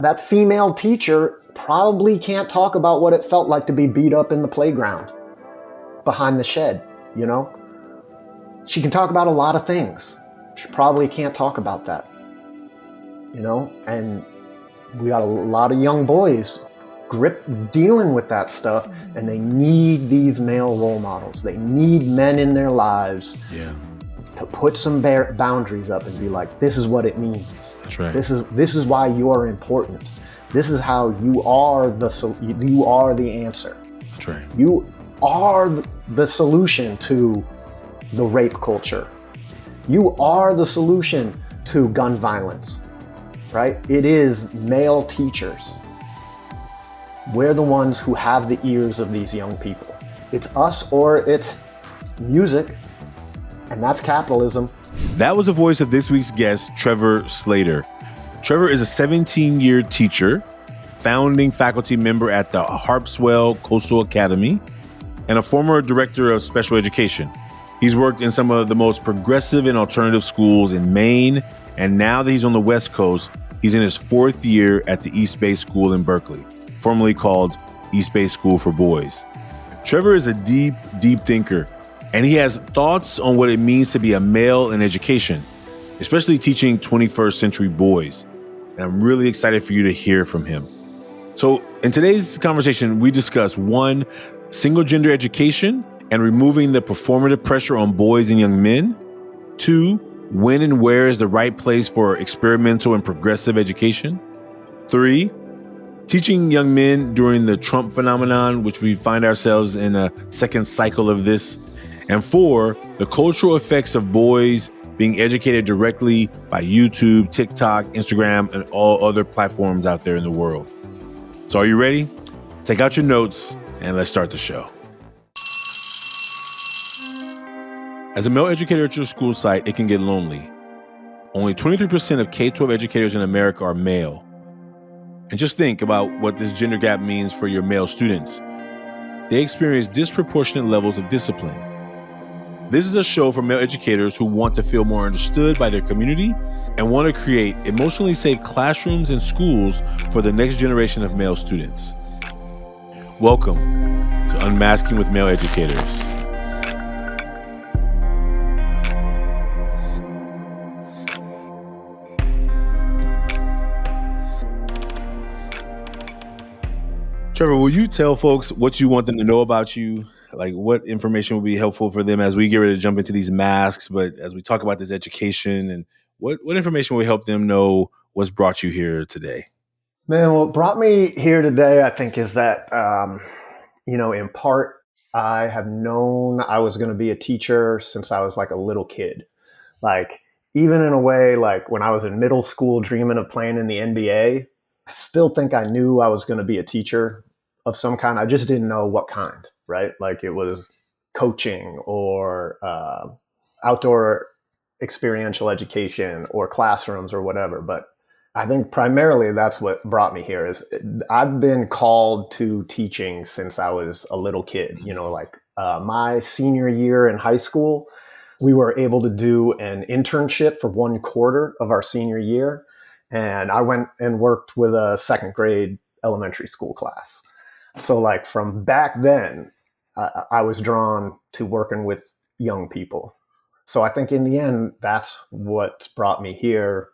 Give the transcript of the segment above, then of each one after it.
that female teacher probably can't talk about what it felt like to be beat up in the playground behind the shed, you know? She can talk about a lot of things. She probably can't talk about that, you know? And we got a lot of young boys dealing with that stuff, and they need these male role models. They need men in their lives to put some boundaries up and be like, this is what it means. That's right. This is why you're important. This is how you are the answer. That's right. You are the solution to the rape culture. You are the solution to gun violence, right? It is male teachers. We're the ones who have the ears of these young people. It's us or it's music, and that's capitalism. That was the voice of this week's guest, Trevor Slater. Trevor is a 17-year teacher, founding faculty member at the Harpswell Coastal Academy, and a former director of special education. He's worked in some of the most progressive and alternative schools in Maine, and now that he's on the West Coast, he's in his 4th year at the East Bay School in Berkeley, formerly called East Bay School for Boys. Trevor is a deep, deep thinker, and he has thoughts on what it means to be a male in education, especially teaching 21st century boys. And I'm really excited for you to hear from him. So in today's conversation, we discuss 1, single gender education and removing the performative pressure on boys and young men. 2, when and where is the right place for experimental and progressive education. 3, teaching young men during the Trump phenomenon, which we find ourselves in a second cycle of this. And 4, the cultural effects of boys being educated directly by YouTube, TikTok, Instagram, and all other platforms out there in the world. So are you ready? Take out your notes and let's start the show. As a male educator at your school site, it can get lonely. Only 23% of K-12 educators in America are male. And just think about what this gender gap means for your male students. They experience disproportionate levels of discipline. This is a show for male educators who want to feel more understood by their community and want to create emotionally safe classrooms and schools for the next generation of male students. Welcome to Unmasking with Male Educators. Trevor, will you tell folks what you want them to know about you? Like what information will be helpful for them as we get ready to jump into these masks, but as we talk about this education, and what information will help them know what's brought you here today? Man, what brought me here today, I think, is that, in part, I have known I was going to be a teacher since I was like a little kid. Like, even in a way, like when I was in middle school dreaming of playing in the NBA, I still think I knew I was going to be a teacher of some kind. I just didn't know what kind, right? Like it was coaching or outdoor experiential education or classrooms or whatever. But I think primarily that's what brought me here is I've been called to teaching since I was a little kid. My senior year in high school, we were able to do an internship for 1 quarter of our senior year. And I went and worked with a 2nd grade elementary school class. So like from back then, I was drawn to working with young people. So I think in the end, that's what brought me here,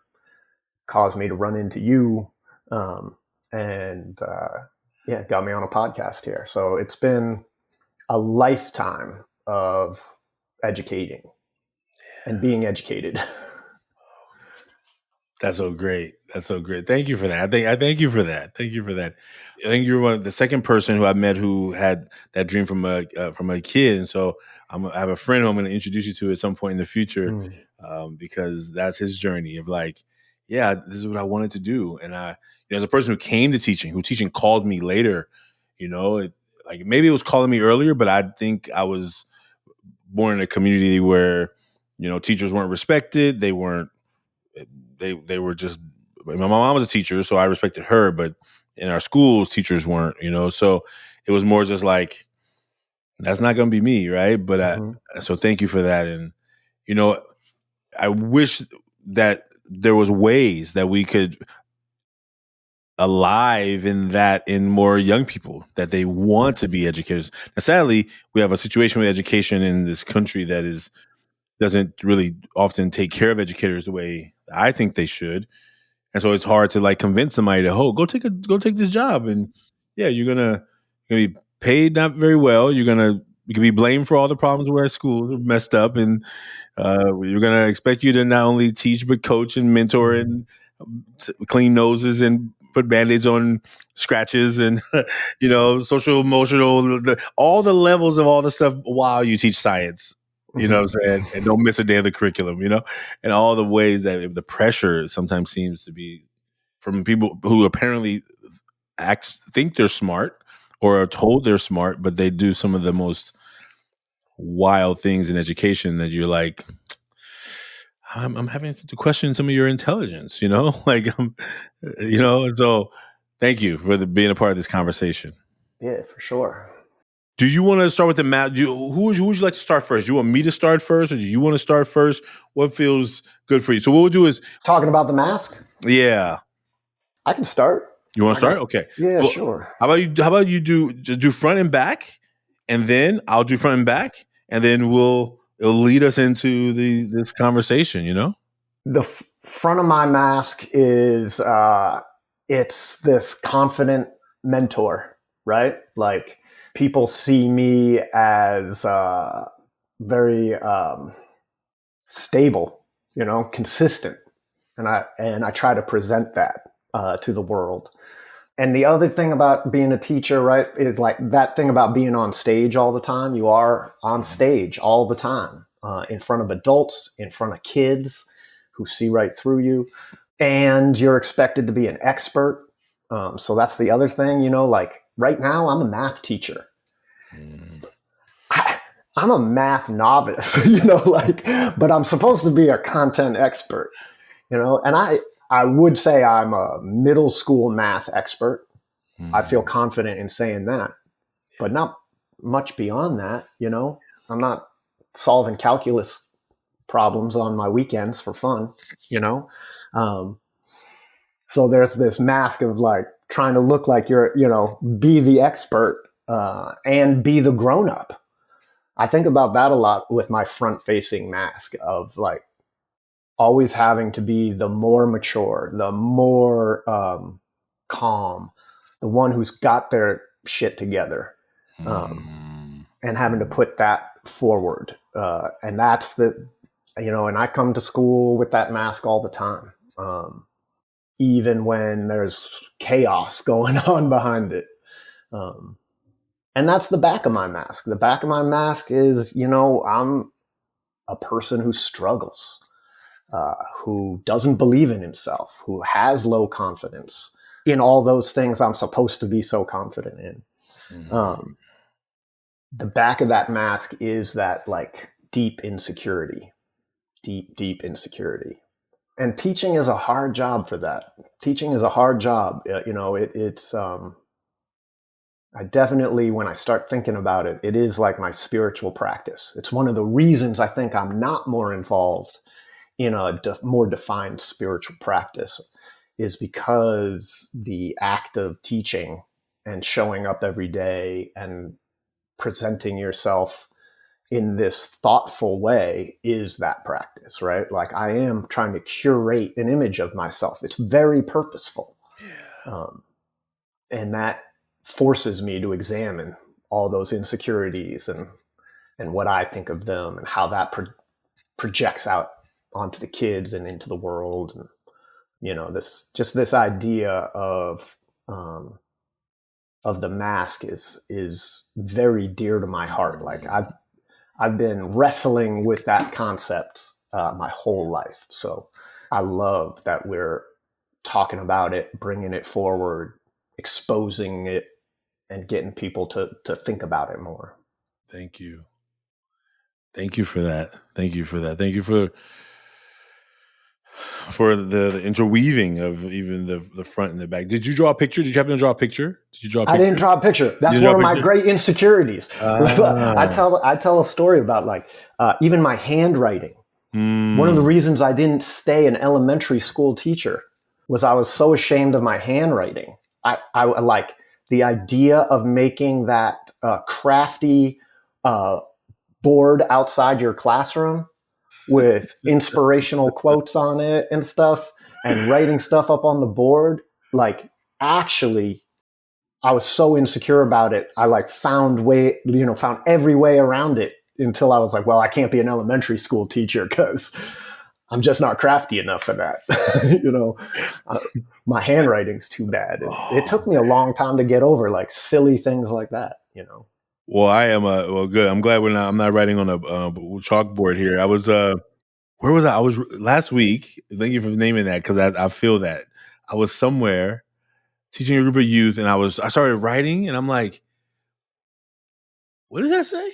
caused me to run into you, got me on a podcast here. So it's been a lifetime of educating and being educated. That's so great. That's so great. Thank you for that. I thank you for that. Thank you for that. I think you're the second person who I met who had that dream from a kid, and so I have a friend who I'm going to introduce you to at some point in the future, because that's his journey of like, yeah, this is what I wanted to do. And as a person who came to teaching, who teaching called me later, like maybe it was calling me earlier, but I think I was born in a community where teachers weren't respected. They weren't. They were just, my mom was a teacher, so I respected her, but in our schools, teachers weren't, so it was more just like, that's not going to be me. Right. But so thank you for that. And, I wish that there was ways that we could alive in more young people, that they want to be educators. Now, sadly, we have a situation with education in this country that doesn't really often take care of educators the way I think they should. And so it's hard to like convince somebody to, oh, go take this job. And yeah, you're gonna be paid not very well. You can be blamed for all the problems where schools are messed up, and we're gonna expect you to not only teach but coach and mentor and clean noses and put band-aids on scratches and social emotional, all the levels of all the stuff while you teach science. You know what I'm saying? And don't miss a day of the curriculum, and all the ways that the pressure sometimes seems to be from people who apparently think they're smart or are told they're smart, but they do some of the most wild things in education that you're like, I'm having to question some of your intelligence, like, and so thank you for being a part of this conversation. Yeah, for sure. Do you want to start with the map? Who would you like to start first? Do you want me to start first, or do you want to start first? What feels good for you? So what we'll do is talking about the mask. Yeah, I can start. You want to start? Okay. Yeah, well, sure. How about you do front and back, and then I'll do front and back, and then it'll lead us into this conversation. The front of my mask is it's this confident mentor, right? Like, people see me as very stable, consistent, and I try to present that to the world. And the other thing about being a teacher, right, is like that thing about being on stage all the time. You are on stage all the time, in front of adults, in front of kids who see right through you, and you're expected to be an expert. So that's the other thing, like right now I'm a math teacher. I'm a math novice, but I'm supposed to be a content expert, and I would say I'm a middle school math expert. I feel confident in saying that, but not much beyond that. I'm not solving calculus problems on my weekends for fun, so there's this mask of like trying to look like you're, be the expert and be the grown up. I think about that a lot with my front facing mask of like always having to be the more mature, the more calm, the one who's got their shit together, and having to put that forward. And that's and I come to school with that mask all the time, even when there's chaos going on behind it. And that's the back of my mask. The back of my mask is, I'm a person who struggles, who doesn't believe in himself, who has low confidence in all those things I'm supposed to be so confident in. The back of that mask is that like deep insecurity, deep insecurity. And teaching is a hard job for that. Teaching is a hard job. It's I definitely, when I start thinking about it, it is like my spiritual practice. It's one of the reasons I think I'm not more involved in a more defined spiritual practice, is because the act of teaching and showing up every day and presenting yourself in this thoughtful way is that practice, right? Like I am trying to curate an image of myself. It's very purposeful. Yeah. And that forces me to examine all those insecurities and what I think of them and how that projects out onto the kids and into the world. And, this idea of the mask is very dear to my heart. Like I've been wrestling with that concept my whole life. So I love that we're talking about it, bringing it forward, exposing it, and getting people to think about it more. Thank you. Thank you for that. Thank you for that. Thank you for the interweaving of even the front and the back. Did you draw a picture? Did you happen to draw a picture? I didn't draw a picture. That's one of my great insecurities. I tell a story about like even my handwriting. One of the reasons I didn't stay an elementary school teacher was I was so ashamed of my handwriting. I like the idea of making that crafty board outside your classroom with inspirational quotes on it and stuff, and writing stuff up on the board. Like, actually, I was so insecure about it. I like found every way around it until I was like, well, I can't be an elementary school teacher because I'm just not crafty enough for that. Uh, my handwriting's too bad. And it took me a long time to get over like silly things like that. Well, I am good. I'm glad I'm not writing on a chalkboard here. I was where was I? I was last week. Thank you for naming that, because I feel that I was somewhere teaching a group of youth, and I started writing, and I'm like, what does that say?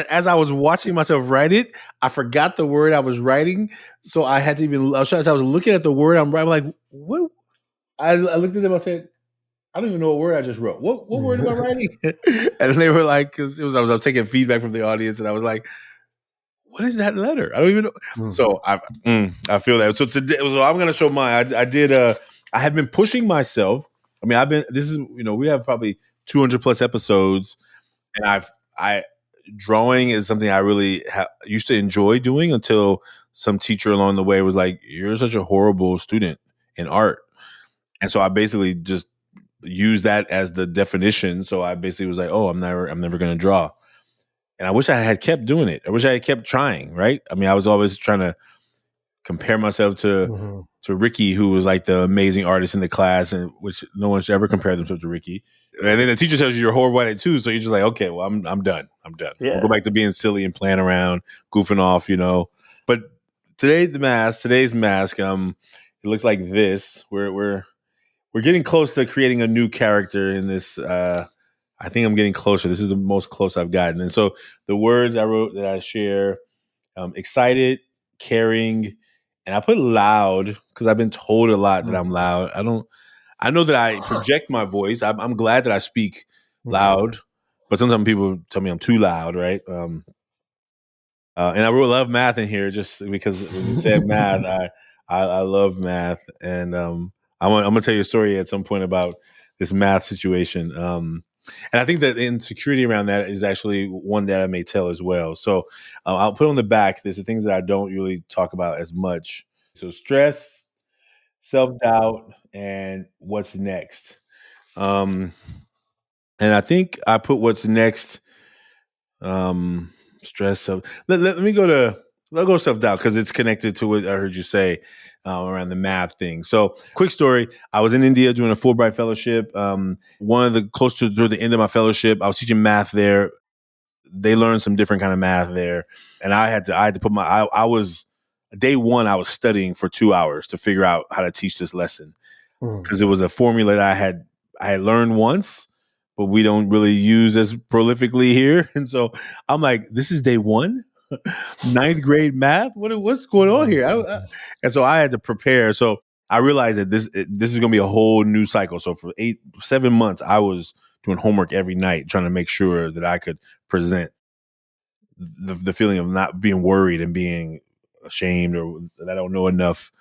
As I was watching myself write it, I forgot the word I was writing, so I had to as I was looking at the word I'm writing, I'm like, what? I looked at them, I said, I don't even know what word I just wrote. What word am I writing? And they were like, because I was taking feedback from the audience, and I was like, what is that letter? I don't even know. So I feel that. So today, I'm going to show mine. I did. I have been pushing myself. I mean, we have probably 200 plus episodes, and drawing is something I really used to enjoy doing until some teacher along the way was like, "You're such a horrible student in art," and so I basically just used that as the definition. So I basically was like, "Oh, I'm never going to draw." And I wish I had kept doing it. I wish I had kept trying. Right? I mean, I was always trying to compare myself to Ricky, who was like the amazing artist in the class, and which no one should ever compare themselves to Ricky. And then the teacher tells you you're horrible at it too, so you're just like, okay, well, I'm done. Yeah. I'll go back to being silly and playing around, goofing off, But today's mask, it looks like this. We're getting close to creating a new character in this. I think I'm getting closer. This is the most close I've gotten. And so the words I wrote that I share: excited, caring, and I put loud because I've been told a lot that I'm loud. I know that I project my voice. I'm glad that I speak loud, but sometimes people tell me I'm too loud, right? And I wrote love math in here just because when you said math, I love math, and I'm gonna tell you a story at some point about this math situation. And I think that the insecurity around that is actually one that I may tell as well. So I'll put on the back. There's the things that I don't really talk about as much. So stress, self-doubt, and what's next. And I think I put what's next. Stress. Let me go to self-doubt because it's connected to what I heard you say around the math thing. So quick story. I was in India doing a Fulbright fellowship. One of the close to the end of my fellowship, I was teaching math there. They learned some different kind of math there. And I had to put I was day one, I was studying for 2 hours to figure out how to teach this lesson. Because it was a formula that I had learned once, but we don't really use as prolifically here. And so I'm like, this is day one, ninth grade math. What's going on here? And so I had to prepare. So I realized that this is going to be a whole new cycle. So for 7 months, I was doing homework every night, trying to make sure that I could present the feeling of not being worried and being ashamed or that I don't know enough.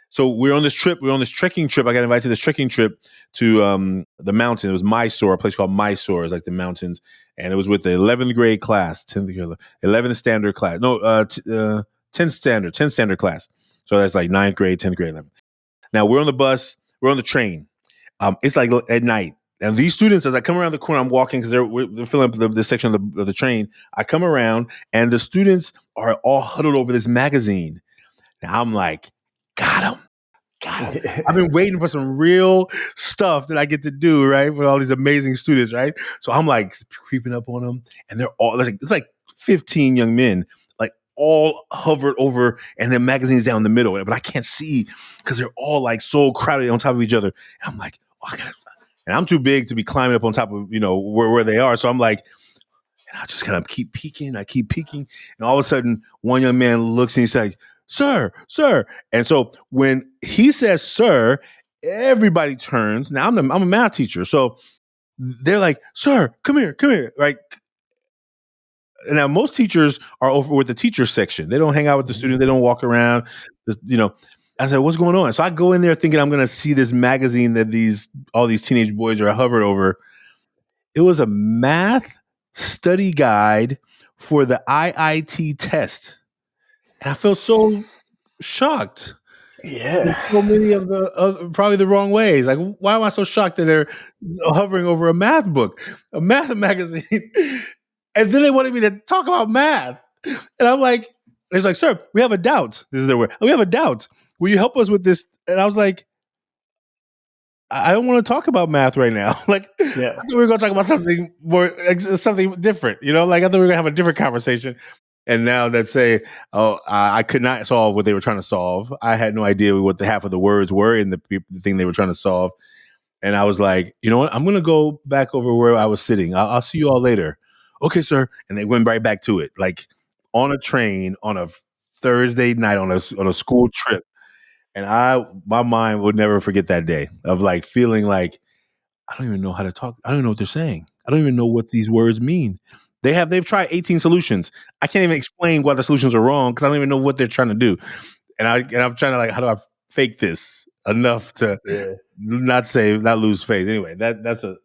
So we're on this trekking trip. I got invited to this trekking trip to the mountain. It was Mysore, a place called Mysore. It's like the mountains. And it was with the 11th grade class, 11th standard class. No, 10th standard class. So that's like 9th grade, 10th grade, 11th. Now we're on the bus. We're on the train. It's like at night. And these students, as I come around the corner, I'm walking because they're filling up the section of the train. I come around and the students are all huddled over this magazine. Now I'm like, got him. I've been waiting for some real stuff that I get to do, right? With all these amazing students, right? So I'm like creeping up on them, and they're all it's like 15 young men, like all hovered over, and their magazines down the middle, but I can't see because they're all like so crowded on top of each other. And I'm like, oh, and I'm too big to be climbing up on top of where they are. So I'm like, and I just kind of keep peeking. And all of a sudden, one young man looks and he's like, sir. And so when he says, sir, everybody turns. Now I'm a math teacher. So they're like, sir, come here. Right. And now most teachers are over with the teacher section. They don't hang out with the students. They don't walk around, I said, what's going on? So I go in there thinking I'm going to see this magazine that all these teenage boys are hovered over. It was a math study guide for the IIT test. And I felt so shocked in Yeah. so many of the probably the wrong ways. Like, why am I so shocked that they're hovering over a math book, a math magazine? And then they wanted me to talk about math. And I'm like, it's like, sir, we have a doubt. This is their word. We have a doubt. Will you help us with this? And I was like, I don't want to talk about math right now. Like, I Yeah. thought we were going to talk about something more, something different. Like, I thought we were going to have a different conversation. And now that say, oh, I could not solve what they were trying to solve. I had no idea what the half of the words were in the thing they were trying to solve. And I was like, you know what? I'm going to go back over where I was sitting. I'll see you all later. Okay, sir. And they went right back to it, like on a train on a Thursday night on a school trip. And my mind would never forget that day of like feeling like I don't even know how to talk. I don't even know what they're saying. I don't even know what these words mean. They've tried 18 solutions. I can't even explain why the solutions are wrong because I don't even know what they're trying to do. And I'm trying to like, how do I fake this enough to not lose faith? Anyway, that's a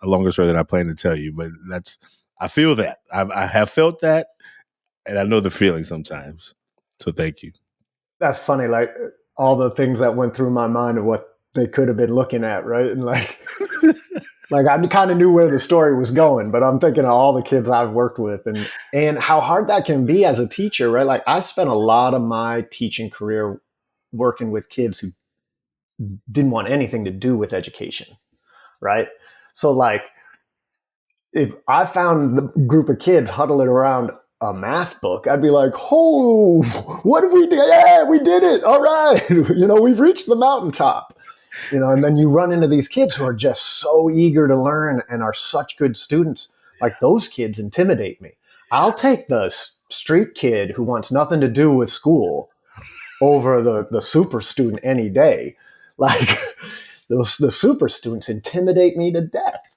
longer story than I plan to tell you, but I feel that I have felt that, and I know the feeling sometimes. So thank you. That's funny. Like all the things that went through my mind of what they could have been looking at, right? And like I kind of knew where the story was going, but I'm thinking of all the kids I've worked with and how hard that can be as a teacher, right? Like I spent a lot of my teaching career working with kids who didn't want anything to do with education, right? So like if I found the group of kids huddling around a math book, I'd be like, oh, what did we do? Yeah, we did it. All right. We've reached the mountaintop. And then you run into these kids who are just so eager to learn and are such good students. Like those kids intimidate me. I'll take the street kid who wants nothing to do with school over the super student any day. Like the super students intimidate me to death.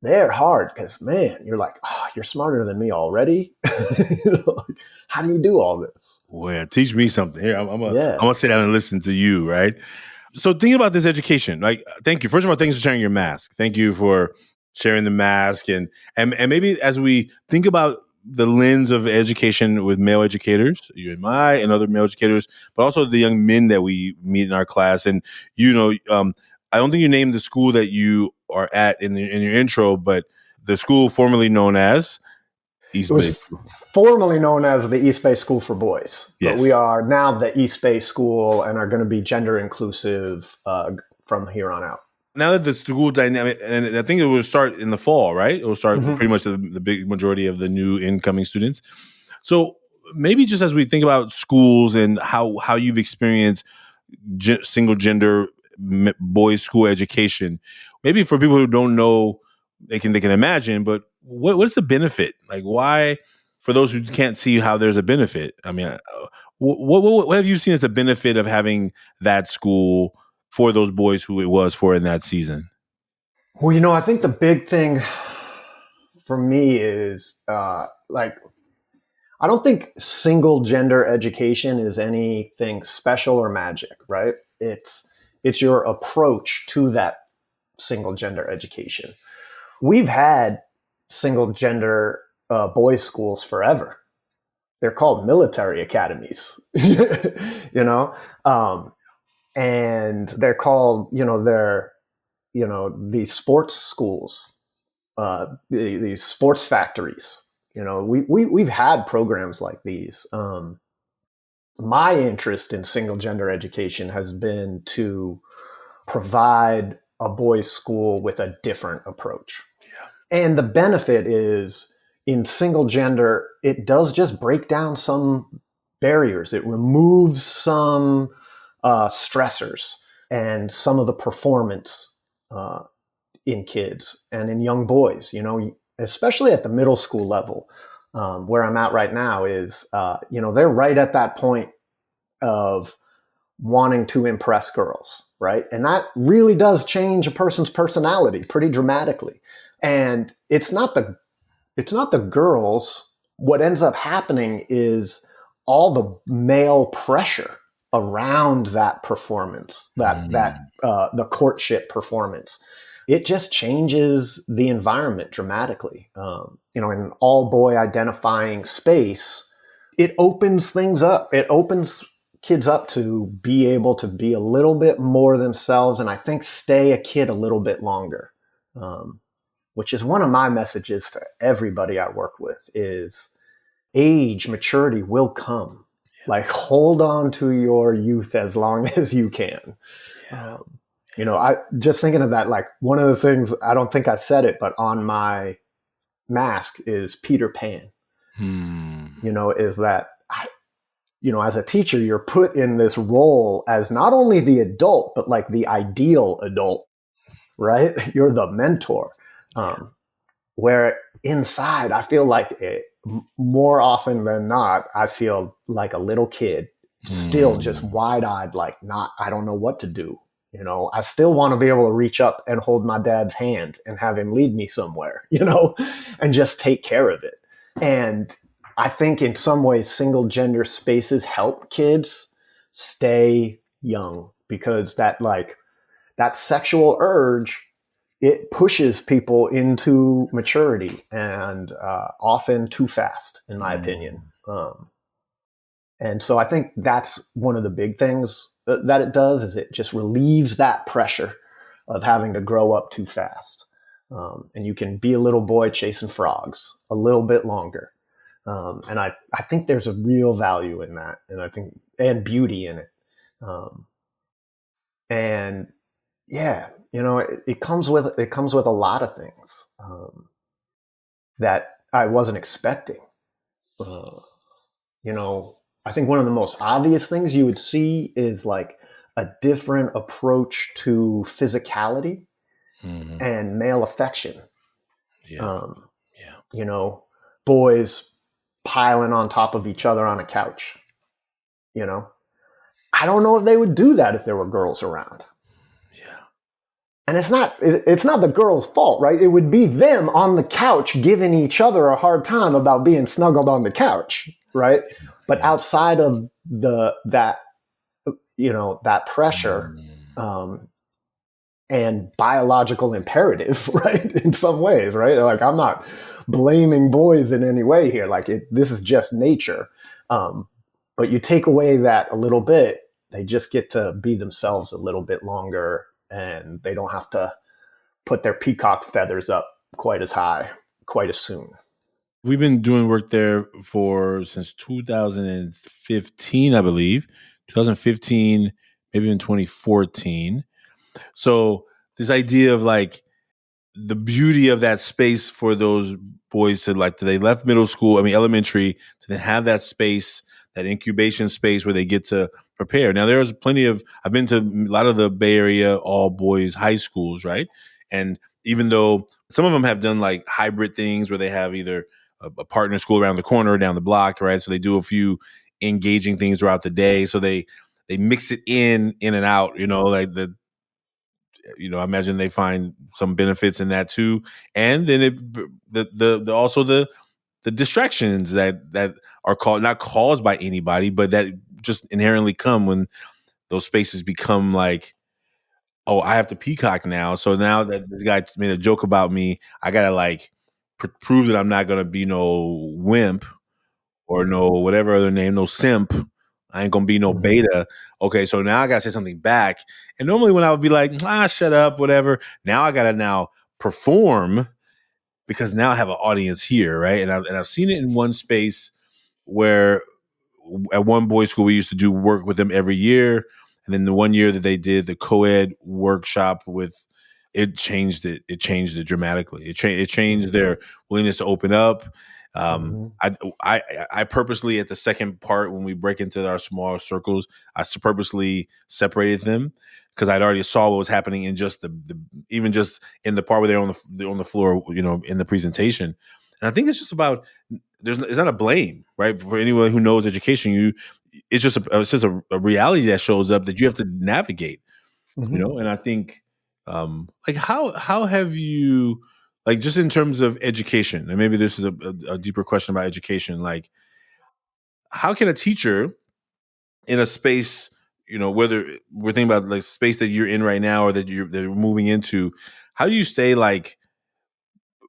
They're hard because, man, you're like, oh, you're smarter than me already. How do you do all this? Well, teach me something. Here, I'm Yeah. gonna sit down and listen to you, right? So thinking about this education, like, thank you. First of all, thanks for sharing your mask. Thank you for sharing the mask, and maybe as we think about the lens of education with male educators, you and I, and other male educators, but also the young men that we meet in our class, and I don't think you named the school that you are at in your intro, but the school formerly known as It East Bay. was formerly known as the East Bay School for Boys, but we are now the East Bay School and are going to be gender inclusive from here on out. Now that the school dynamic, and I think it will start in the fall, right? It will start pretty much the big majority of the new incoming students. So maybe just as we think about schools and how you've experienced single gender boys school education, maybe for people who don't know, they can imagine, but what's the benefit? Like, why, for those who can't see how there's a benefit? I mean, what have you seen as the benefit of having that school for those boys who it was for in that season? Well, I think the big thing for me is I don't think single gender education is anything special or magic, right? It's your approach to that single gender education. We've had single gender boys' schools forever. They're called military academies, and they're called, these sports schools, these sports factories. We've had programs like these. My interest in single gender education has been to provide a boys' school with a different approach. Yeah. And the benefit is in single gender, it does just break down some barriers. It removes some stressors and some of the performance in kids and in young boys, especially at the middle school level. Where I'm at right now is, they're right at that point of wanting to impress girls, right? And that really does change a person's personality pretty dramatically. And it's not the girls. What ends up happening is all the male pressure around that performance, the courtship performance, it just changes the environment dramatically. In an all boy identifying space, it opens things up. It opens kids up to be able to be a little bit more themselves, and I think stay a kid a little bit longer. Which is one of my messages to everybody I work with is age, maturity will come. Like, hold on to your youth as long as you can. Yeah. I just thinking of that, like one of the things, I don't think I said it, but on my mask is Peter Pan. Is that as a teacher, you're put in this role as not only the adult, but like the ideal adult, right? You're the mentor. Where inside, I feel like more often than not, I feel like a little kid, still just wide-eyed, like I don't know what to do. I still want to be able to reach up and hold my dad's hand and have him lead me somewhere, and just take care of it. And I think in some ways, single gender spaces help kids stay young, because that sexual urge, it pushes people into maturity, and often too fast, in my opinion. And so I think that's one of the big things that it does, is it just relieves that pressure of having to grow up too fast. And you can be a little boy chasing frogs a little bit longer. And I think there's a real value in that, and beauty in it. And yeah, it comes with a lot of things that I wasn't expecting. I think one of the most obvious things you would see is like a different approach to physicality and male affection. Boys piling on top of each other on a couch. I don't know if they would do that if there were girls around. And it's not the girl's fault, right? It would be them on the couch giving each other a hard time about being snuggled on the couch, right? But outside of that pressure and biological imperative, right? In some ways, right? Like, I'm not blaming boys in any way here. Like, this is just nature. But you take away that a little bit, they just get to be themselves a little bit longer, and they don't have to put their peacock feathers up quite as high, quite as soon. We've been doing work there since 2015, I believe. 2015, maybe in 2014. So this idea of like the beauty of that space for those boys to they left elementary, to then have that space, that incubation space where they get to prepare. Now, there's I've been to a lot of the Bay Area all boys high schools, right? And even though some of them have done like hybrid things where they have either a partner school around the corner or down the block, right? So they do a few engaging things throughout the day. So they mix it in and out, I imagine they find some benefits in that too. And then also the distractions that are not caused by anybody, but that just inherently come when those spaces become like, oh, I have to peacock now. So now that this guy made a joke about me, I gotta prove that I'm not gonna be no wimp or no whatever other name, no simp. I ain't gonna be no beta. Okay, so now I gotta say something back. And normally when I would be like, shut up, whatever. Now I gotta perform, because now I have an audience here, right? And I've seen it in one space where at one boys' school we used to do work with them every year. And then the one year that they did the co-ed workshop it changed it. It changed it dramatically. It changed their willingness to open up. I purposely, at the second part, when we break into our smaller circles, I purposely separated them, because I'd already saw what was happening in just even just in the part where they're on the floor, in the presentation. And I think it's just about it's not a blame, right? For anyone who knows education, it's just a reality that shows up that you have to navigate, And I think, how have you, just in terms of education, and maybe this is a deeper question about education, how can a teacher in a space whether we're thinking about like space that you're in right now or that you're moving into, how do you stay like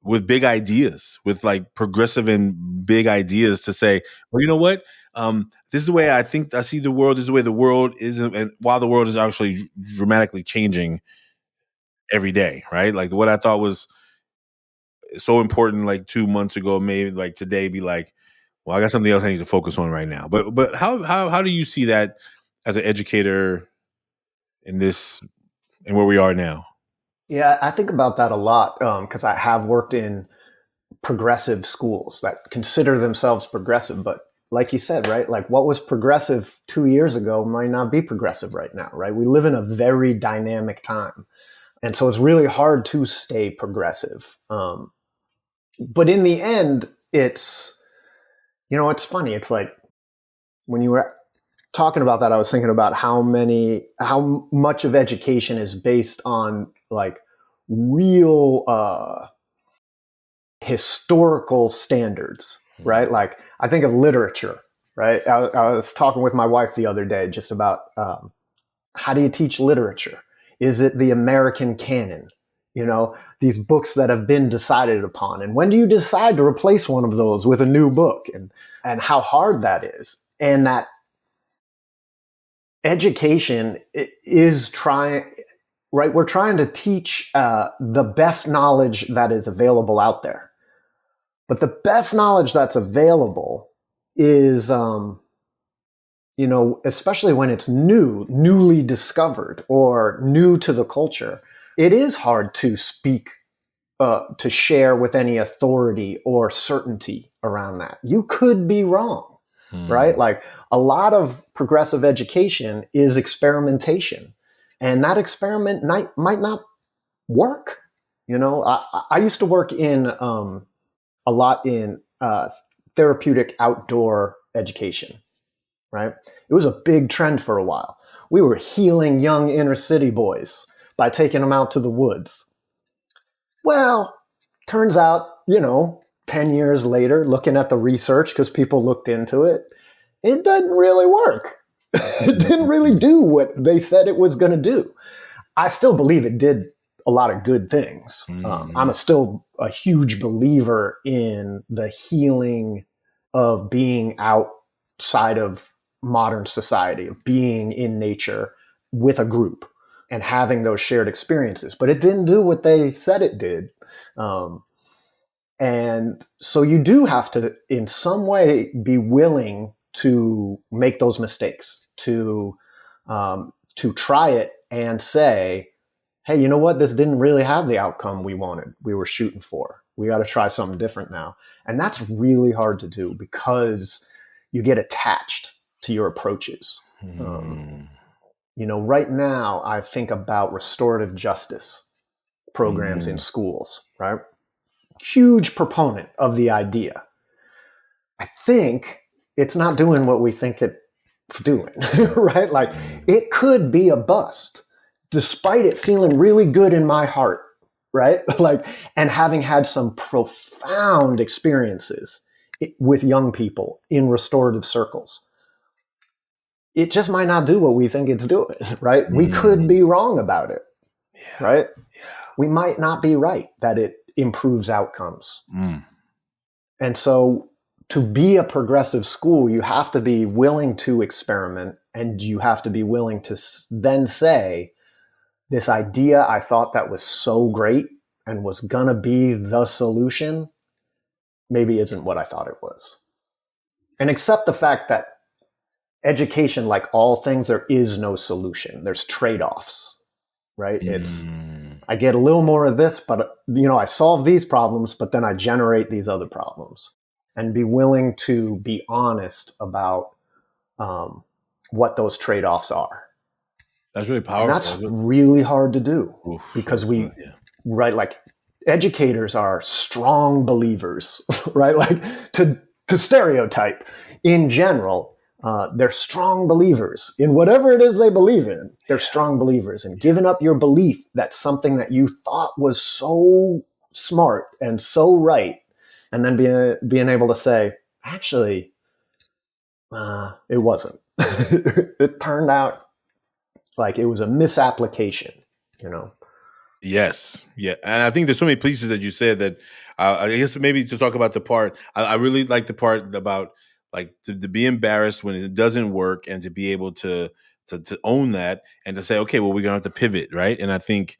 with big ideas, with like progressive and big ideas to say, well, you know what? This is the way I think I see the world. This is the way the world is, and while the world is actually dramatically changing every day, right? Like what I thought was so important like 2 months ago, maybe like today be like, well, I got something else I need to focus on right now. But how do you see that as an educator in this and where we are now? Yeah, I think about that a lot because I have worked in progressive schools that consider themselves progressive. But like you said, right, like what was progressive 2 years ago might not be progressive right now, right? We live in a very dynamic time. And so it's really hard to stay progressive. But in the end, it's funny. It's like when you were talking about that, I was thinking about how much of education is based on like real historical standards, right? Like I think of literature, right? I was talking with my wife the other day just about how do you teach literature? Is it the American canon? These books that have been decided upon. And when do you decide to replace one of those with a new book? And how hard that is. And that education is trying, right? We're trying to teach the best knowledge that is available out there. But the best knowledge that's available is, especially when it's newly discovered or new to the culture, it is hard to speak, to share with any authority or certainty around that. You could be wrong, right? Like a lot of progressive education is experimentation, and that experiment might not work. I used to work in a lot in therapeutic outdoor education, right? It was a big trend for a while. We were healing young inner city boys by taking them out to the woods. Well, turns out, 10 years later, looking at the research, because people looked into it, it doesn't really work. It didn't really do what they said it was going to do. I still believe it did a lot of good things. I'm still a huge believer in the healing of being outside of modern society, of being in nature with a group and having those shared experiences. But it didn't do what they said it did. And so you do have to, in some way, be willing to make those mistakes, to try it and say, hey, you know what? This didn't really have the outcome we were shooting for. We got to try something different now. And that's really hard to do because you get attached to your approaches. Right now I think about restorative justice programs in schools, right? Huge proponent of the idea. I think it's not doing what we think it's doing, right? Like it could be a bust, despite it feeling really good in my heart, right? Like, and having had some profound experiences with young people in restorative circles. It just might not do what we think it's doing, right? We could be wrong about it, right? Yeah. We might not be right that it improves outcomes. And so to be a progressive school, you have to be willing to experiment, and you have to be willing to then say, this idea I thought that was so great and was gonna be the solution maybe isn't what I thought it was. And accept the fact that education, like all things, there is no solution. There's trade-offs, right? I get a little more of this, but I solve these problems, but then I generate these other problems. And be willing to be honest about what those trade-offs are. That's really powerful. And that's really hard to do because right, like educators are strong believers, right? Like to stereotype in general, they're strong believers in whatever it is they believe in. They're strong believers, and giving up your belief that something that you thought was so smart and so right, and then being able to say, actually, it wasn't. It turned out Like it was a misapplication, you know? Yes, yeah, and I think there's so many pieces that you said that I guess maybe to talk about the part I really like the part about like to be embarrassed when it doesn't work and to be able to own that and to say, okay, well, we're gonna have to pivot, right? And I think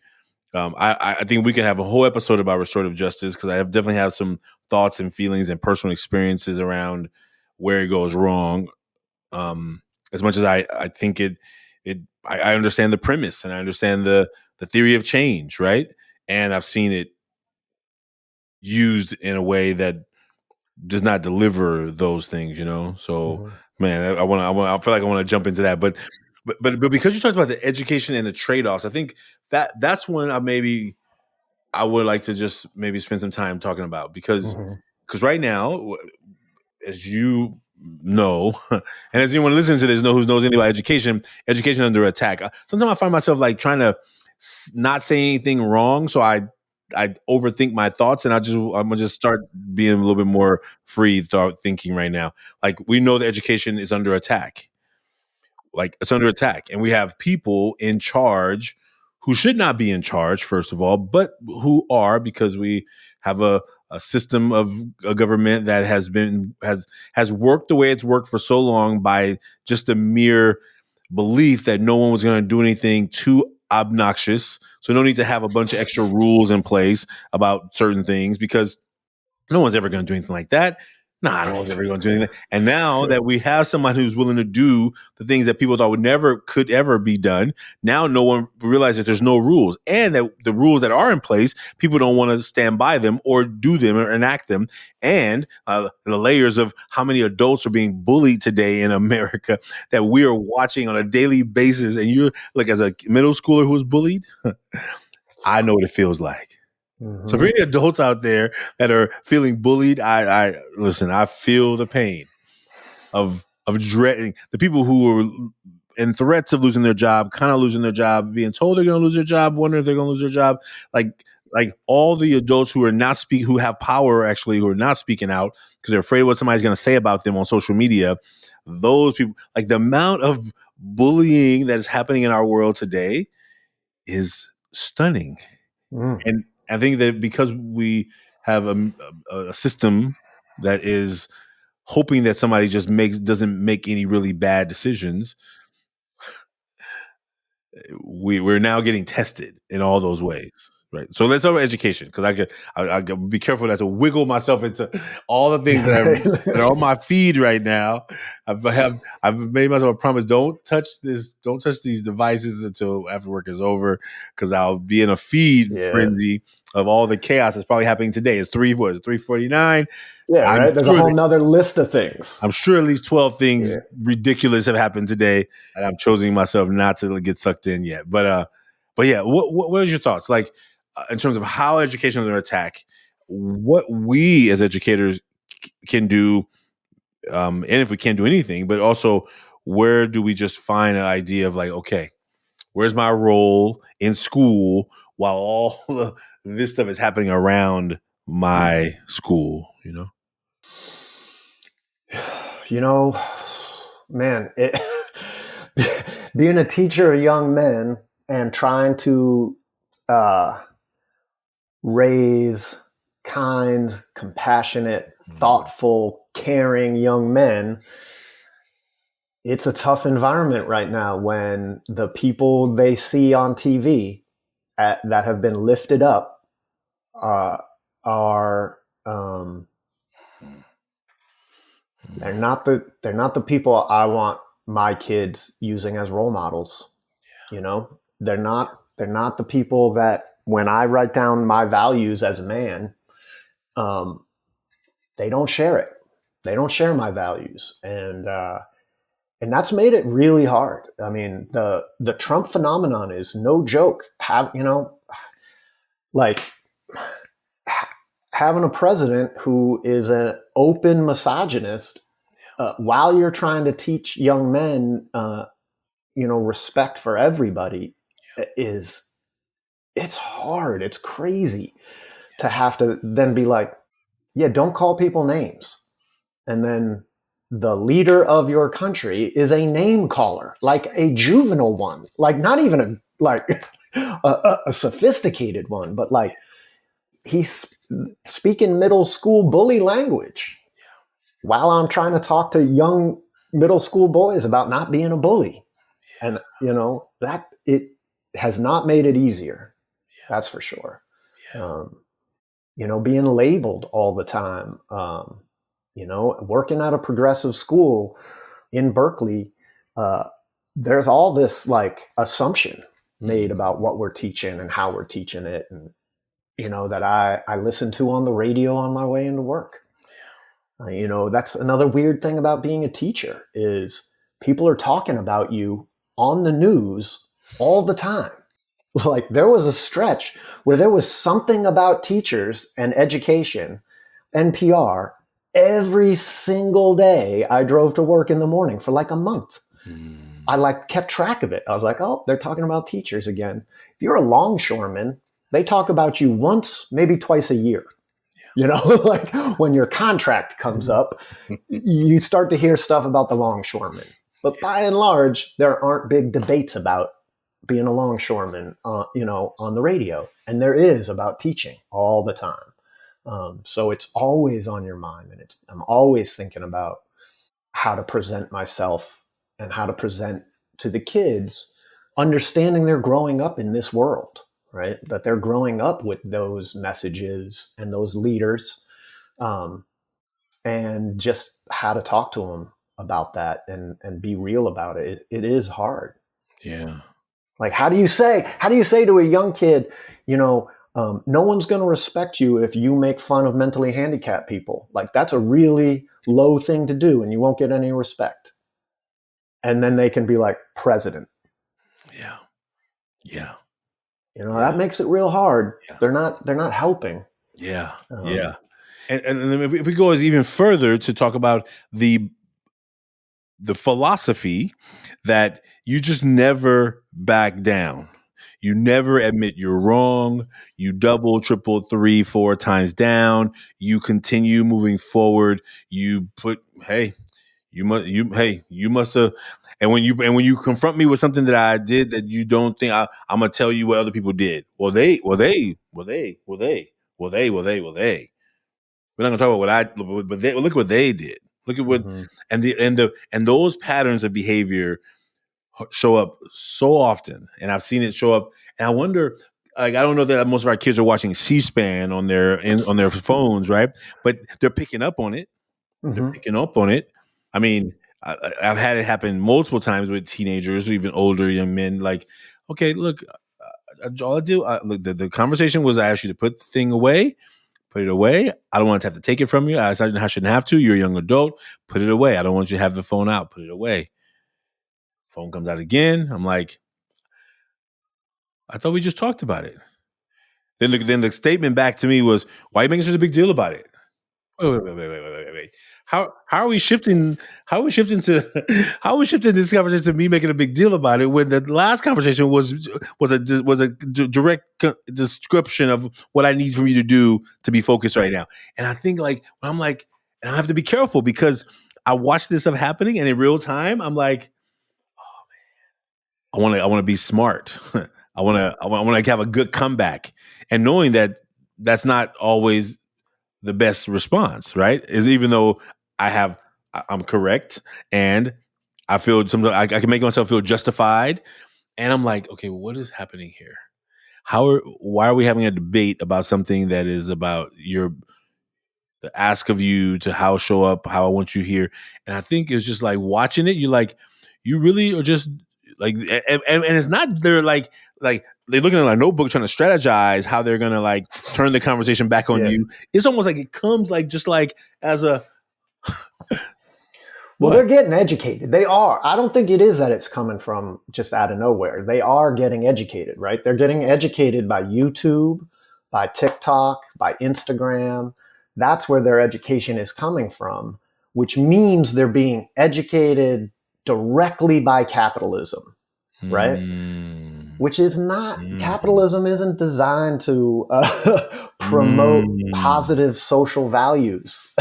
I think we can have a whole episode about restorative justice because I have definitely have some thoughts and feelings and personal experiences around where it goes wrong. Um, as much as I think I understand the premise and I understand the theory of change, right? And I've seen it used in a way that does not deliver those things, you know. So, Mm-hmm. man, I feel like I want to jump into that, but because you talked about the education and the trade offs, I think that's when I would like to just maybe spend some time talking about Mm-hmm. because right now, as you know, and as anyone listening to this who knows anything about education under attack. Sometimes I find myself like trying to not say anything wrong, so I overthink my thoughts, and I'm gonna just start being a little bit more free thought thinking right now. Like we know that education is under attack, like it's under attack, and we have people in charge who should not be in charge, first of all, but who are because we have a system of a government that has worked the way it's worked for so long by just a mere belief that no one was going to do anything too obnoxious. So no need to have a bunch of extra rules in place about certain things because no one's ever going to do anything like that. Nah, no one's ever going to do anything. And now that we have someone who's willing to do the things that people thought could ever be done, now no one realizes that there's no rules, and that the rules that are in place, people don't want to stand by them or do them or enact them. And the layers of how many adults are being bullied today in America that we are watching on a daily basis. And you're like, as a middle schooler who was bullied, I know what it feels like. So for Mm-hmm. any adults out there that are feeling bullied, I listen. I feel the pain of dreading the people who are in threats of losing their job, kind of losing their job, being told they're going to lose their job, wondering if they're going to lose their job. Like all the adults who are not who have power actually, who are not speaking out because they're afraid of what somebody's going to say about them on social media. Those people, like the amount of bullying that is happening in our world today, is stunning. Mm. And I think that because we have a system that is hoping that somebody just doesn't make any really bad decisions, we're now getting tested in all those ways. Right. So let's talk about education because I could be careful not to wiggle myself into all the things that are on my feed right now. I've made myself a promise: don't touch these devices until after work is over, because I'll be in a feed Yeah. frenzy of all the chaos that's probably happening today. It's 3:49. Yeah, I'm right. There's a sure whole nother list of things. I'm sure at least 12 things Yeah. ridiculous have happened today, and I'm choosing myself not to get sucked in yet. But yeah, what are your thoughts? Like in terms of how education is under attack, what we as educators can do, and if we can't do anything, but also where do we just find an idea of like, okay, where's my role in school while all of this stuff is happening around my school, you know? You know, man, being a teacher of young men and trying to uh, raise kind, compassionate, thoughtful, caring young men, it's a tough environment right now when the people they see on TV that have been lifted up uh, are they're not the people I want my kids using as role models. You know, they're not the people that when I write down my values as a man, um, they don't share it. They don't share my values, and that's made it really hard. I mean, the Trump phenomenon is no joke. Have you know, like having a president who is an open misogynist while you're trying to teach young men, respect for everybody is it's hard. It's crazy to have to then be like, yeah, don't call people names, and then the leader of your country is a name caller, like a juvenile one, like not even a sophisticated one, but like he's speaking middle school bully language while I'm trying to talk to young middle school boys about not being a bully. And, that it has not made it easier. That's for sure. Being labeled all the time, working at a progressive school in Berkeley, there's all this like assumption made about what we're teaching and how we're teaching it. And, that I listen to on the radio on my way into work. That's another weird thing about being a teacher is people are talking about you on the news all the time. Like there was a stretch where there was something about teachers and education, NPR, every single day I drove to work in the morning for like a month. I like kept track of it. I was like, oh, they're talking about teachers again. If you're a longshoreman, they talk about you once, maybe twice a year. Like when your contract comes up, you start to hear stuff about the longshoreman. But by and large, there aren't big debates about being a longshoreman, on the radio. And there is about teaching all the time. So it's always on your mind. And I'm always thinking about how to present myself and how to present to the kids, understanding they're growing up in this world, right? That they're growing up with those messages and those leaders, and just how to talk to them about that and be real about it. It is hard. Yeah. Like, how do you say to a young kid, no one's going to respect you if you make fun of mentally handicapped people. Like that's a really low thing to do and you won't get any respect. And then they can be like president. Yeah. Yeah. That makes it real hard. Yeah. They're not helping. Yeah. Yeah. And if we go even further to talk about the philosophy that you just never back down. You never admit you're wrong. You double, triple, 3, 4 times down. You continue moving forward. You put, you must have. And when you confront me with something that I did that you don't think, I'm gonna tell you what other people did. Well, they. We're not gonna talk about what I, but look what they did. Look at what, and those patterns of behavior show up so often, and I've seen it show up. And I wonder, like, I don't know that most of our kids are watching C-SPAN on their phones, right? But they're picking up on it. They're picking up on it. I mean, I've had it happen multiple times with teenagers or even older young men. Like, okay, look, all I do, look, the conversation was I asked you to put the thing away. Put it away. I don't want to have to take it from you. I shouldn't have to. You're a young adult. Put it away. I don't want you to have the phone out. Put it away. Phone comes out again. I'm like, I thought we just talked about it. Then the statement back to me was, why are you making such a big deal about it? Wait. How are we shifting? How are we shifting this conversation to me making a big deal about it when the last conversation was a direct description of what I need from you to do to be focused right now? And I think and I have to be careful because I watch this stuff happening and in real time, I'm like, oh man, I want to be smart. I want to have a good comeback, and knowing that that's not always the best response, right? Is even though I'm correct and I feel sometimes I can make myself feel justified, and I'm like, okay, what is happening here? Why are we having a debate about something that is about the ask of you to how show up, how I want you here? And I think it's just like watching it, you're like, you really are just like, and it's not they're like they're looking at a notebook trying to strategize how they're gonna like turn the conversation back on you. It's almost like it comes like just like as a well, they're getting educated. They are. I don't think it is that it's coming from just out of nowhere. They are getting educated, right? They're getting educated by YouTube, by TikTok, by Instagram. That's where their education is coming from, which means they're being educated directly by capitalism, right? Which is not, capitalism isn't designed to promote positive social values.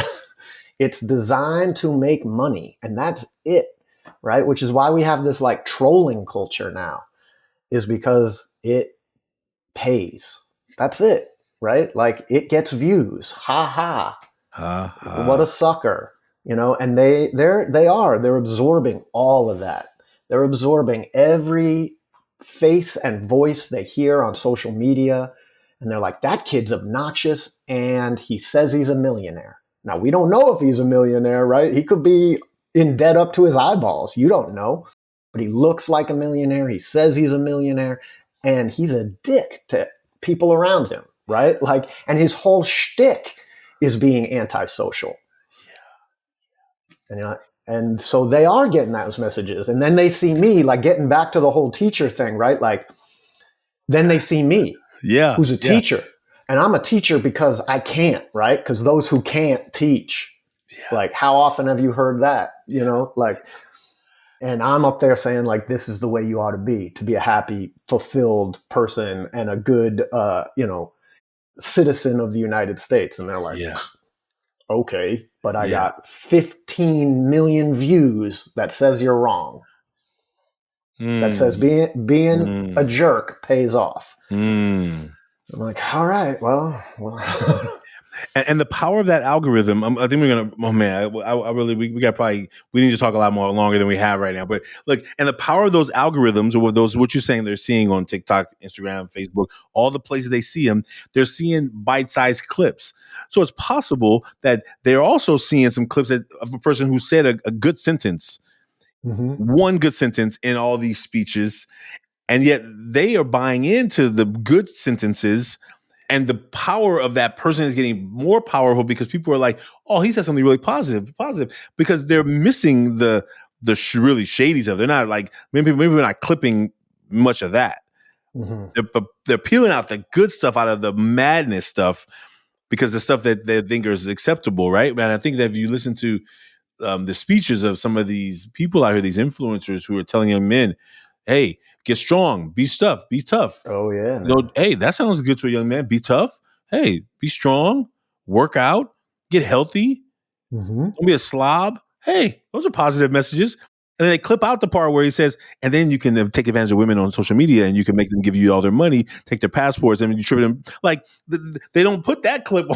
It's designed to make money, and that's it, right? Which is why we have this like trolling culture now, is because it pays. That's it, right? Like it gets views. Ha ha. What a sucker, and they're absorbing all of that. They're absorbing every face and voice they hear on social media, and they're like, that kid's obnoxious and he says he's a millionaire. Now, we don't know if he's a millionaire, right? He could be in debt up to his eyeballs. You don't know, but he looks like a millionaire. He says he's a millionaire, and he's a dick to people around him, right? Like, and his whole shtick is being antisocial. And so they are getting those messages. And then they see me, like, getting back to the whole teacher thing, right? Like, then they see me, who's a teacher. And I'm a teacher because I can't, right? Because those who can't teach. Like, how often have you heard that? Like, and I'm up there saying, like, this is the way you ought to be a happy, fulfilled person and a good, citizen of the United States. And they're like, okay, but I got 15 million views that says you're wrong. That says being a jerk pays off. I'm like, all right, well. And the power of that algorithm, I think we're gonna. Oh man, I really we got we need to talk a lot more longer than we have right now. But look, and the power of those algorithms, or those what you're saying they're seeing on TikTok, Instagram, Facebook, all the places they see them, they're seeing bite-sized clips. So it's possible that they're also seeing some clips of a person who said a good sentence, one good sentence in all these speeches, and yet they are buying into the good sentences. And the power of that person is getting more powerful because people are like, oh, he said something really positive, because they're missing the really shady stuff. They're not like, maybe we're not clipping much of that. They're peeling out the good stuff out of the madness stuff because the stuff that they think is acceptable, right? And I think that if you listen to the speeches of some of these people out here, these influencers who are telling young men, hey, get strong, be tough. Oh, yeah. Hey, that sounds good to a young man. Be tough. Hey, be strong, work out, get healthy. Don't be a slob. Hey, those are positive messages. And then they clip out the part where he says, and then you can take advantage of women on social media and you can make them give you all their money, take their passports, and you trip them. Like, they don't put that clip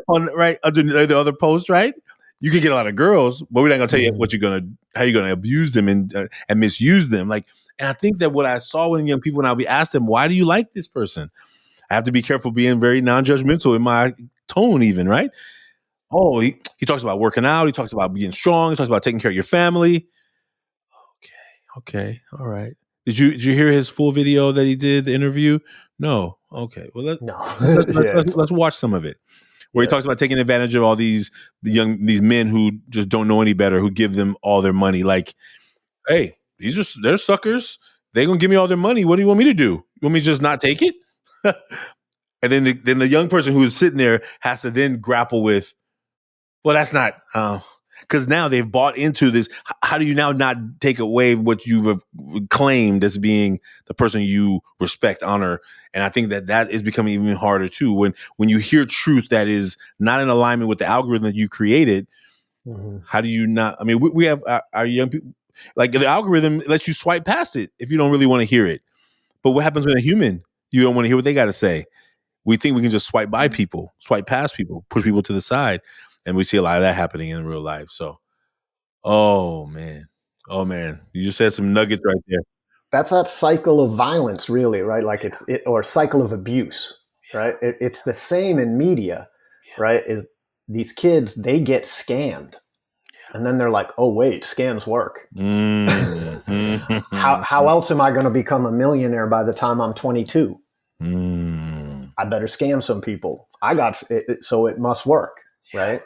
on right under the other post, right? You can get a lot of girls, but we're not going to tell you how you're going to abuse them and misuse them. Like, and I think that what I saw with young people, we asked them, why do you like this person? I have to be careful being very non-judgmental in my tone even, right? Oh, he talks about working out. He talks about being strong. He talks about taking care of your family. Okay. All right. Did you hear his full video that he did, the interview? No. Okay. Well, let's watch some of it. Where he talks about taking advantage of all these men who just don't know any better, who give them all their money. Like, hey, they're suckers. They're gonna give me all their money. What do you want me to do? You want me to just not take it? And then the young person who is sitting there has to then grapple with, well, that's not because now they've bought into this. How do you now not take away what you've claimed as being the person you respect, honor? And I think that is becoming even harder too. When you hear truth that is not in alignment with the algorithm that you created, how do you not? I mean, we have our young people. Like, the algorithm lets you swipe past it if you don't really want to hear it. But what happens when a human, you don't want to hear what they got to say? We think we can just swipe by people, swipe past people, push people to the side. And we see a lot of that happening in real life. So, oh man. You just said some nuggets right there. That's that cycle of violence, really, right? Like or cycle of abuse, right? It's the same in media, right? Is these kids, they get scammed. And then they're like, oh, wait, scams work. How else am I going to become a millionaire by the time I'm 22? I better scam some people. I got it, so it must work, right?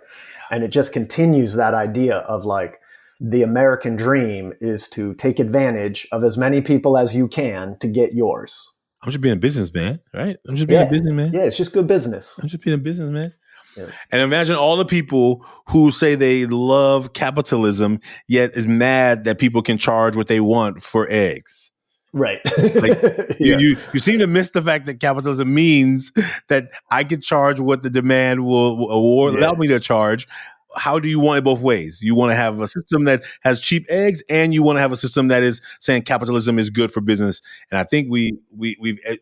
And it just continues that idea of like, the American dream is to take advantage of as many people as you can to get yours. I'm just being a businessman, right? I'm just being a businessman. Yeah, it's just good business. I'm just being a businessman. Yeah. And imagine all the people who say they love capitalism, yet is mad that people can charge what they want for eggs. Right. Like, you seem to miss the fact that capitalism means that I can charge what the demand will allow me to charge. how do you want it both ways? You want to have a system that has cheap eggs, and you want to have a system that is saying capitalism is good for business. And I think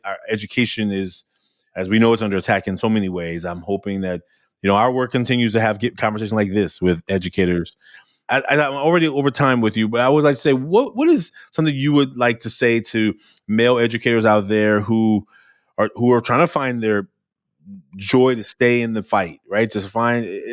our education is, as we know, it's under attack in so many ways. I'm hoping that our work continues to have conversations like this with educators. I'm already over time with you, but I would like to say, what is something you would like to say to male educators out there who are trying to find their joy to stay in the fight, right? Is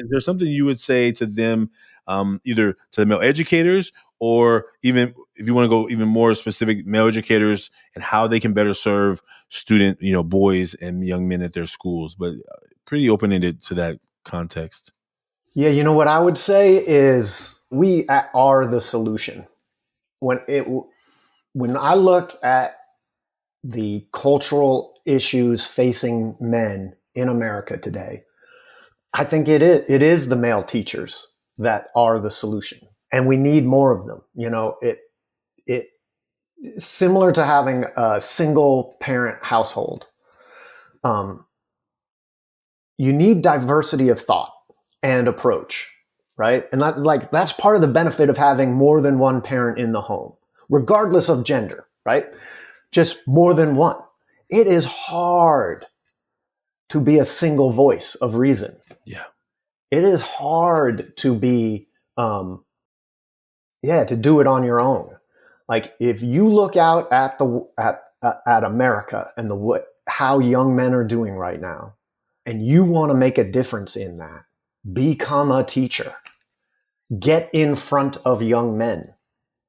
there something you would say to them, either to the male educators, or even if you want to go even more specific, male educators and how they can better serve student, boys and young men at their schools, but pretty open-ended to that context. Yeah, what I would say is we are the solution. When I look at the cultural issues facing men in America today, I think it is the male teachers that are the solution, and we need more of them. It similar to having a single parent household. You need diversity of thought and approach, right? And that's part of the benefit of having more than one parent in the home, regardless of gender, right? Just more than one. It is hard to be a single voice of reason. Yeah. It is hard to be, to do it on your own. Like if you look out at at America and how young men are doing right now, and you want to make a difference in that, become a teacher. Get in front of young men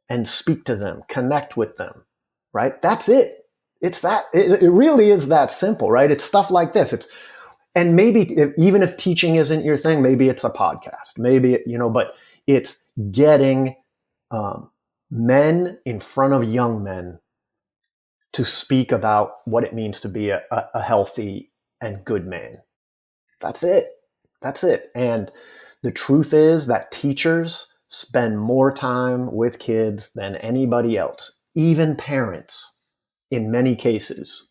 and speak to them, connect with them, right? That's it. It really is that simple, right? It's stuff like this. And maybe even if teaching isn't your thing, maybe it's a podcast, but it's getting men in front of young men to speak about what it means to be a healthy and good man. That's it. And the truth is that teachers spend more time with kids than anybody else, even parents, in many cases.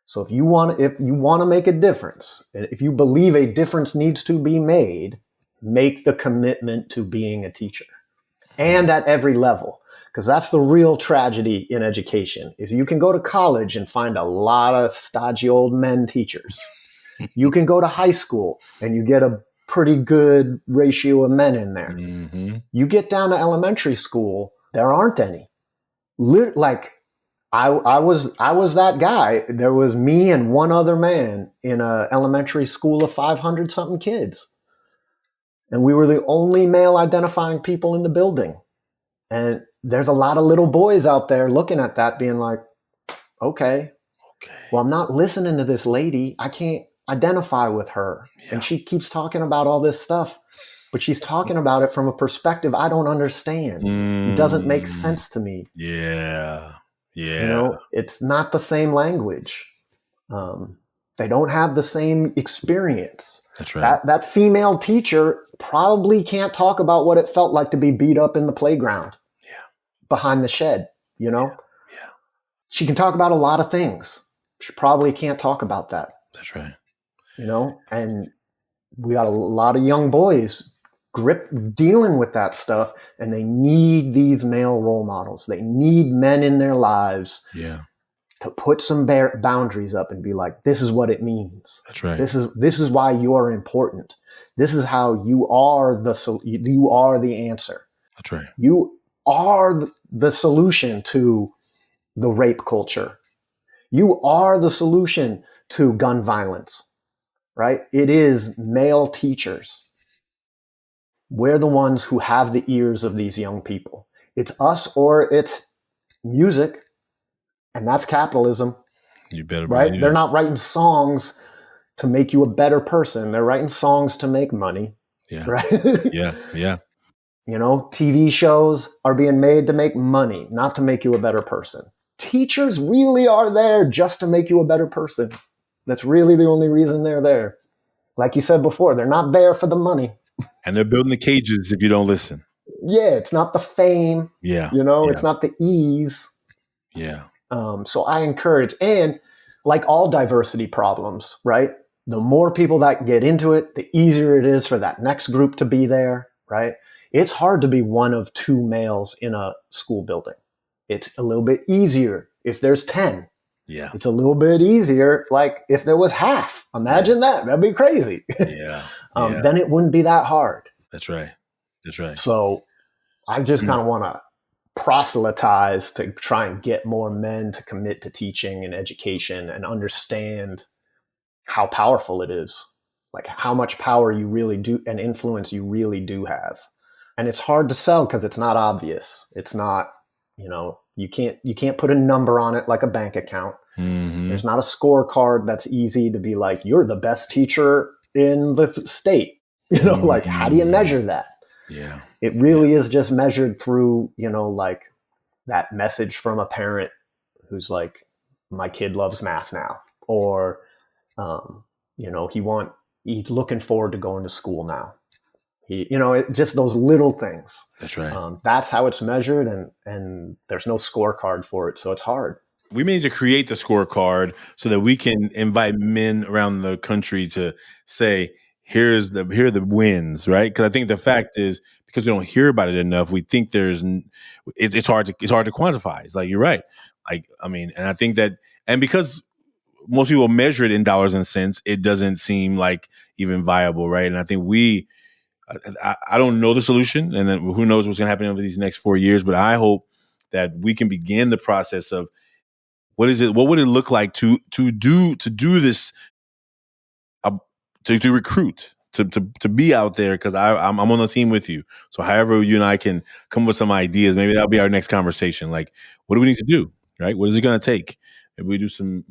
So if you want to make a difference, and if you believe a difference needs to be made, make the commitment to being a teacher, and at every level. Because that's the real tragedy in education, is you can go to college and find a lot of stodgy old men teachers. You can go to high school and you get a pretty good ratio of men in there. Mm-hmm. You get down to elementary school, there aren't any. I was that guy. There was me and one other man in an elementary school of 500 something kids. And we were the only male identifying people in the building. And there's a lot of little boys out there looking at that being like, okay, well, I'm not listening to this lady. I can't identify with her. Yeah. And she keeps talking about all this stuff, but she's talking about it from a perspective I don't understand. It doesn't make sense to me. Yeah. It's not the same language. They don't have the same experience. That's right. That female teacher probably can't talk about what it felt like to be beat up in the playground. Behind the shed, Yeah. She can talk about a lot of things. She probably can't talk about that. That's right. And we got a lot of young boys dealing with that stuff, and they need these male role models. They need men in their lives to put some boundaries up and be like, this is what it means. That's right. This is why you're important. This is how you are the answer. That's right. You are the solution to the rape culture. You are the solution to gun violence, right? It is male teachers. We're the ones who have the ears of these young people. It's us or it's music, and that's capitalism. You better right? They're not writing songs to make you a better person. They're writing songs to make money. Yeah. Right? Yeah. TV shows are being made to make money, not to make you a better person. Teachers really are there just to make you a better person. That's really the only reason they're there. Like you said before, they're not there for the money. And they're building the cages if you don't listen. Yeah, it's not the fame. Yeah. It's not the ease. Yeah. So I encourage, and like all diversity problems, right? the more people that get into it, the easier it is for that next group to be there, right? It's hard to be one of two males in a school building. It's a little bit easier if there's 10. Yeah. It's a little bit easier, like if there was half. Imagine that. That'd be crazy. Yeah. Then it wouldn't be that hard. That's right. That's right. So I just kind of want to proselytize to try and get more men to commit to teaching and education and understand how powerful it is, like how much power you really do and influence you really do have. And it's hard to sell because it's not obvious. It's not, you can't put a number on it like a bank account. Mm-hmm. There's not a scorecard that's easy to be like, you're the best teacher in the state. Like, how do you measure that? Yeah. It really is just measured through, like that message from a parent who's like, my kid loves math now, or, he's looking forward to going to school now. Just those little things. That's right. That's how it's measured, and there's no scorecard for it. So it's hard. We need to create the scorecard so that we can invite men around the country to say, here are the wins, right? Because I think the fact is, because we don't hear about it enough, we think it's hard to quantify. It's like, you're right. Like, I mean, and I think that, and because most people measure it in dollars and cents, it doesn't seem like even viable, right? And I think I don't know the solution, and then who knows what's going to happen over these next 4 years, but I hope that we can begin the process of what would it look like to do this, to recruit, to be out there, because I'm on the team with you. So however you and I can come up with some ideas, maybe that'll be our next conversation. Like, what do we need to do, right? What is it going to take? Maybe we do some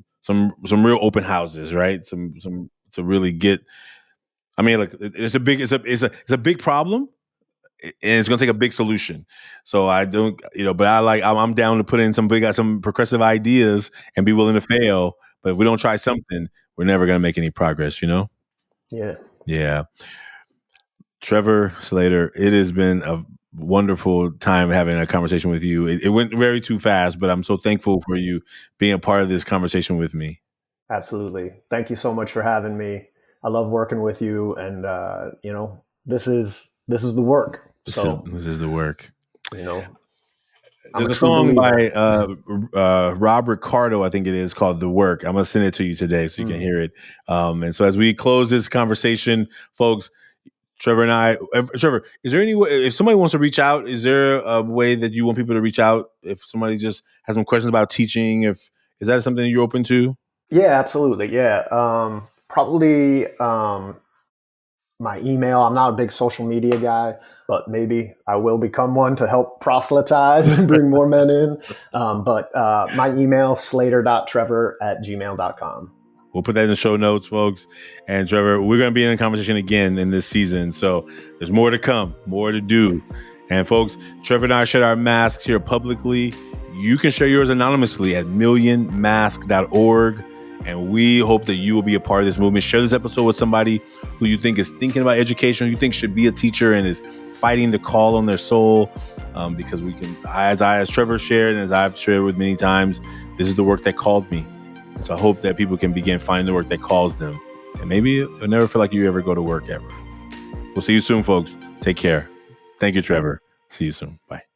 real open houses, right? Some to really get. I mean, look, it's a big problem, and it's going to take a big solution. So I don't, but I'm down to put in some progressive ideas and be willing to fail. But if we don't try something, we're never going to make any progress, Yeah. Yeah. Trevor Slater, it has been a wonderful time having a conversation with you. It went very too fast, but I'm so thankful for you being a part of this conversation with me. Absolutely. Thank you so much for having me. I love working with you, and this is the work. This is the work. I'm There's a song by Rob Ricardo, I think it is, called "The Work." I'm gonna send it to you today so you can hear it. And so as we close this conversation, folks, Trevor and I, Trevor, is there any way, if somebody wants to reach out, is there a way that you want people to reach out? If somebody just has some questions about teaching, is that something you're open to? Yeah, absolutely. Yeah. Probably my email. I'm not a big social media guy, but maybe I will become one to help proselytize and bring more men in. But my email, slater.trevor@gmail.com. We'll put that in the show notes, folks. And Trevor, we're going to be in a conversation again in this season. So there's more to come, more to do. And folks, Trevor and I share our masks here publicly. You can share yours anonymously at millionmask.org. And we hope that you will be a part of this movement. Share this episode with somebody who you think is thinking about education, who you think should be a teacher and is fighting the call on their soul. Because we can, as Trevor shared and as I've shared with many times, this is the work that called me. So I hope that people can begin finding the work that calls them. And maybe you'll never feel like you ever go to work ever. We'll see you soon, folks. Take care. Thank you, Trevor. See you soon. Bye.